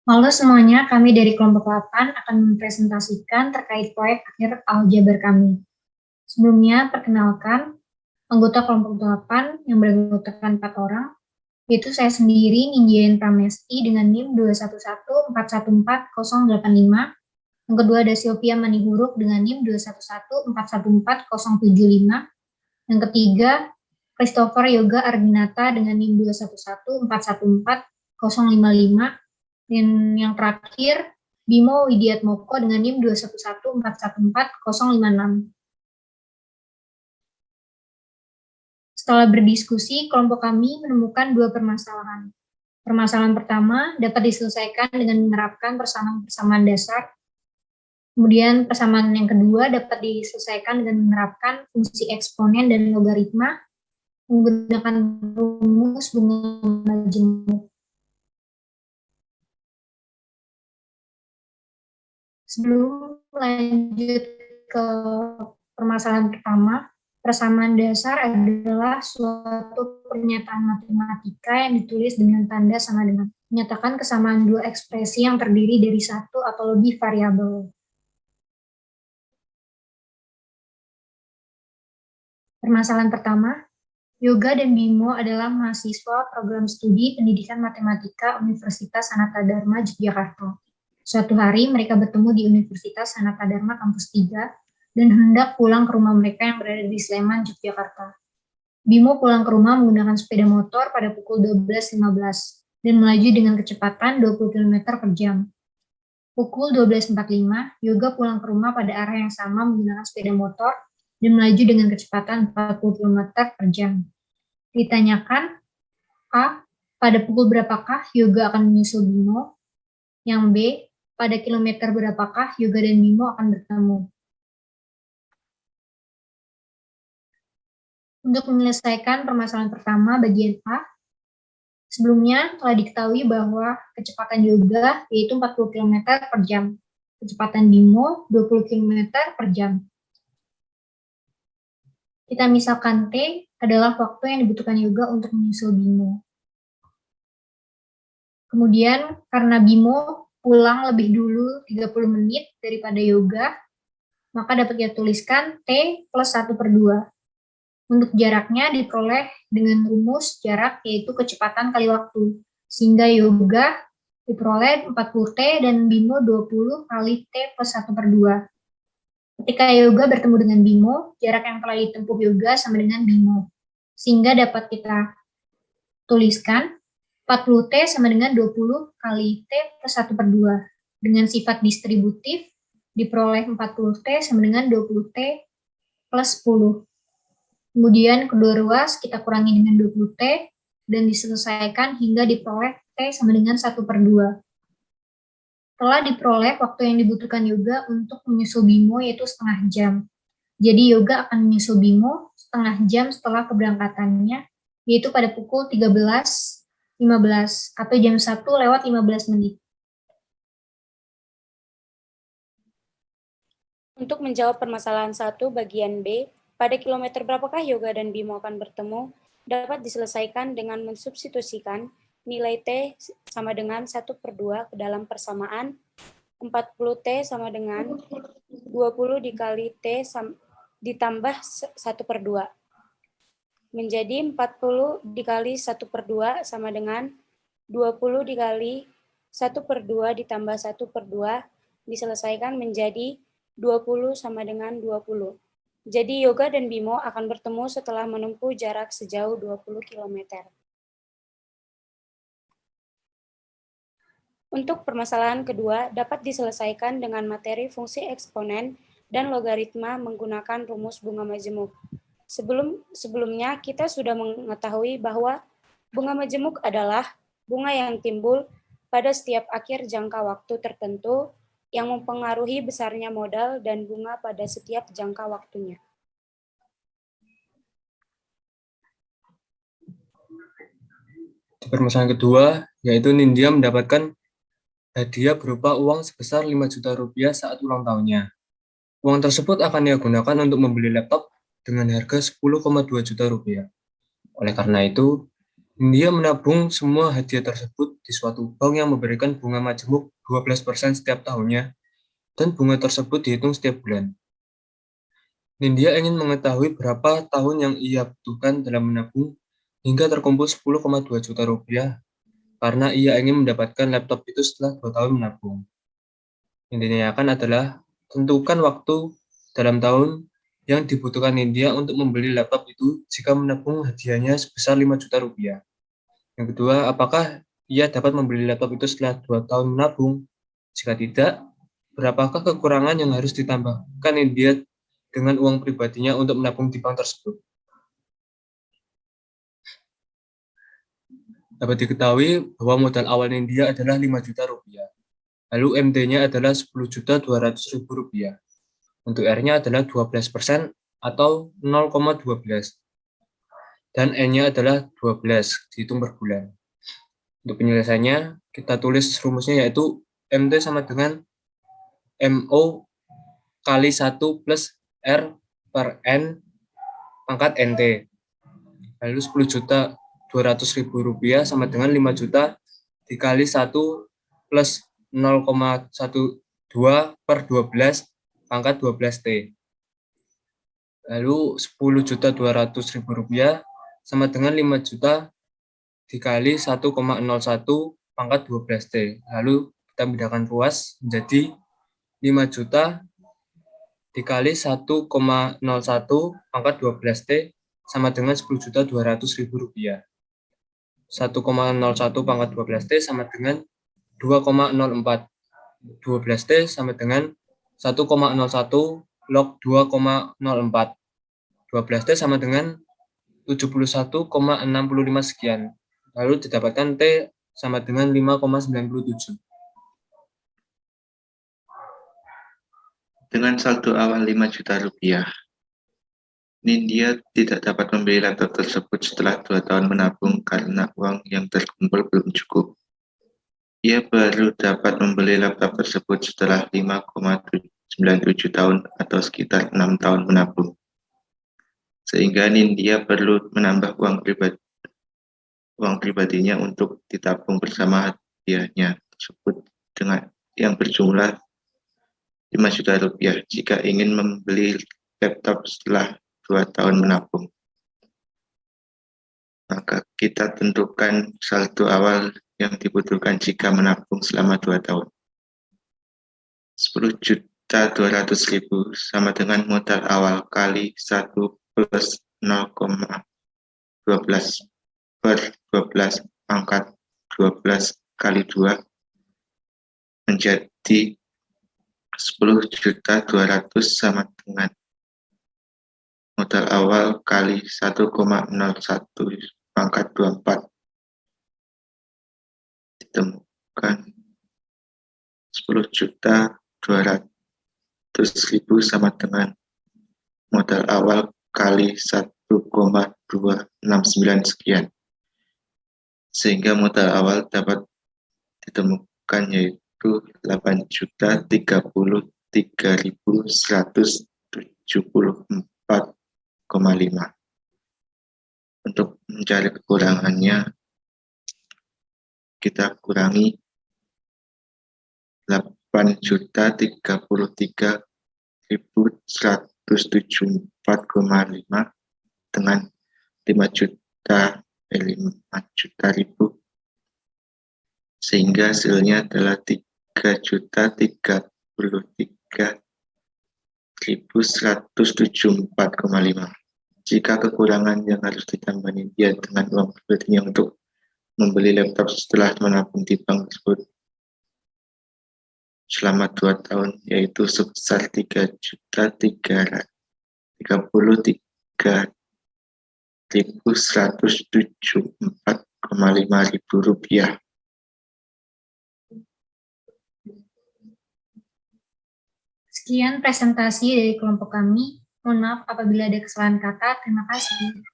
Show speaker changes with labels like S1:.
S1: Halo semuanya, kami dari kelompok 8 akan mempresentasikan terkait proyek akhir aljabar kami. Sebelumnya, perkenalkan anggota kelompok 8 yang beranggotakan 4 orang, yaitu saya sendiri, Ninjayan Pramesti dengan NIM 211414085. Yang kedua ada Sylvia Manihuruk dengan NIM 211414075. Yang ketiga, Christopher Yoga Ardinata dengan NIM 211414055. Dan yang terakhir, Bimo Widiatmoko dengan NIM 211414056. Setelah berdiskusi, kelompok kami menemukan dua permasalahan. Permasalahan pertama dapat diselesaikan dengan menerapkan persamaan dasar. Kemudian persamaan yang kedua dapat diselesaikan dengan menerapkan fungsi eksponen dan logaritma menggunakan rumus bunga majemuk. Sebelum lanjut ke permasalahan pertama, persamaan dasar adalah suatu pernyataan matematika yang ditulis dengan tanda sama dengan menyatakan kesamaan dua ekspresi yang terdiri dari satu atau lebih variabel. Permasalahan pertama, Yoga dan Bimo adalah mahasiswa program studi pendidikan matematika Universitas Sanata Dharma Yogyakarta. Suatu hari mereka bertemu di Universitas Sanata Dharma Kampus 3 dan hendak pulang ke rumah mereka yang berada di Sleman, Yogyakarta. Bimo pulang ke rumah menggunakan sepeda motor pada pukul 12.15 dan melaju dengan kecepatan 20 km per jam. Pukul 12.45, Yoga pulang ke rumah pada arah yang sama menggunakan sepeda motor dan melaju dengan kecepatan 40 km per jam. Ditanyakan, A, pada pukul berapakah Yoga akan menyusul Bimo? Yang B, pada kilometer berapakah Yoga dan Bimo akan bertemu? Untuk menyelesaikan permasalahan pertama bagian A, sebelumnya telah diketahui bahwa kecepatan Yoga yaitu 40 km per jam, kecepatan Bimo 20 km per jam. Kita misalkan T adalah waktu yang dibutuhkan Yoga untuk menyusul Bimo. Kemudian karena Bimo pulang lebih dulu 30 menit daripada Yoga, maka dapat kita tuliskan T plus 1/2. Untuk jaraknya diperoleh dengan rumus jarak yaitu kecepatan kali waktu, sehingga Yoga diperoleh 40T dan Bimo 20 kali T plus 1/2. Ketika Yoga bertemu dengan Bimo, jarak yang telah ditempuh Yoga sama dengan Bimo, sehingga dapat kita tuliskan 40T sama dengan 20 kali T plus 1/2. Dengan sifat distributif, diperoleh 40T sama dengan 20T plus 10. Kemudian kedua ruas kita kurangi dengan 20T dan diselesaikan hingga diperoleh T sama dengan 1/2. Telah diperoleh waktu yang dibutuhkan Yoga untuk menyusul Bimo yaitu setengah jam. Jadi Yoga akan menyusul Bimo setengah jam setelah keberangkatannya, yaitu pada pukul 13.15 atau jam 1:15 menit.
S2: Untuk menjawab permasalahan 1 bagian B, pada kilometer berapakah Yoga dan Bimo akan bertemu, dapat diselesaikan dengan mensubstitusikan nilai T sama dengan 1/2 ke dalam persamaan 40T sama dengan 20 dikali T ditambah 1/2. Menjadi 40 dikali 1/2 sama dengan 20 dikali 1/2 ditambah 1/2 diselesaikan menjadi 20 sama dengan 20. Jadi Yoga dan Bimo akan bertemu setelah menempuh jarak sejauh 20 km. Untuk permasalahan kedua dapat diselesaikan dengan materi fungsi eksponen dan logaritma menggunakan rumus bunga majemuk. Sebelumnya kita sudah mengetahui bahwa bunga majemuk adalah bunga yang timbul pada setiap akhir jangka waktu tertentu yang mempengaruhi besarnya modal dan bunga pada setiap jangka waktunya.
S3: Di permasalahan kedua, yaitu Nindya mendapatkan hadiah berupa uang sebesar 5 juta rupiah saat ulang tahunnya. Uang tersebut akan ia gunakan untuk membeli laptop dengan harga 10,2 juta rupiah. Oleh karena itu, India menabung semua hadiah tersebut di suatu bank yang memberikan bunga majemuk 12% setiap tahunnya, dan bunga tersebut dihitung setiap bulan. India ingin mengetahui berapa tahun yang ia butuhkan dalam menabung hingga terkumpul 10,2 juta rupiah karena ia ingin mendapatkan laptop itu setelah 2 tahun menabung. Yang ditanyakan adalah tentukan waktu dalam tahun yang dibutuhkan India untuk membeli laptop itu jika menabung hadiahnya sebesar 5 juta rupiah. Yang kedua, apakah ia dapat membeli laptop itu setelah 2 tahun menabung? Jika tidak, berapakah kekurangan yang harus ditambahkan India dengan uang pribadinya untuk menabung di bank tersebut? Dapat diketahui bahwa modal awal India adalah 5 juta rupiah. Lalu MT-nya adalah 10.200.000 rupiah. Untuk R-nya adalah 12% atau 0,12. Dan N-nya adalah 12, dihitung per bulan. Untuk penyelesaiannya, kita tulis rumusnya yaitu MT sama dengan MO kali 1 plus R per N pangkat NT. Lalu 10.200.000 rupiah sama dengan 5 juta dikali 1 plus 0,12 per 12 pangkat 12T. Lalu 10.200.000 rupiah sama dengan 5 juta dikali 1,01 pangkat 12T. Lalu kita bedakan ruas menjadi 5 juta dikali 1,01 pangkat 12T sama dengan 10.200.000 rupiah. 1,01 pangkat 12T sama dengan 2,04. 12T sama dengan 1,01 log 2,04. 12T sama dengan 71,65 sekian. Lalu didapatkan T sama dengan 5,97.
S4: Dengan saldo awal 5 juta rupiah, Nindya tidak dapat membeli laptop tersebut setelah 2 tahun menabung karena uang yang terkumpul belum cukup. Ia baru dapat membeli laptop tersebut setelah 5,97 tahun atau sekitar 6 tahun menabung. Sehingga Nindya perlu menambah uang pribadinya untuk ditabung bersama hadiahnya tersebut dengan yang berjumlah 5 juta rupiah jika ingin membeli laptop setelah 2 tahun menabung. Maka kita tentukan saldo awal yang dibutuhkan jika menabung selama 2 tahun. 10.200.000 sama dengan modal awal kali 1 plus 0,12 per 12 pangkat 12 kali 2 menjadi 10.200.000 sama dengan modal awal kali 1,01 pangkat 24 ditemukan 10.200.000 sama dengan modal awal kali 1,269 sekian. Sehingga modal awal dapat ditemukan yaitu 8.033.174,5. Untuk mencari kekurangannya, kita kurangi 8.033.174,5 dengan 5 juta ribu, sehingga hasilnya adalah 3.033.174,5. Jika kekurangan yang harus ditambah dia dengan uang pribadinya untuk membeli laptop setelah menabung di bank tersebut selama 2 tahun, yaitu sebesar 3.033.174,5 ribu rupiah.
S1: Sekian presentasi dari kelompok kami. Mohon maaf apabila ada kesalahan kata. Terima kasih.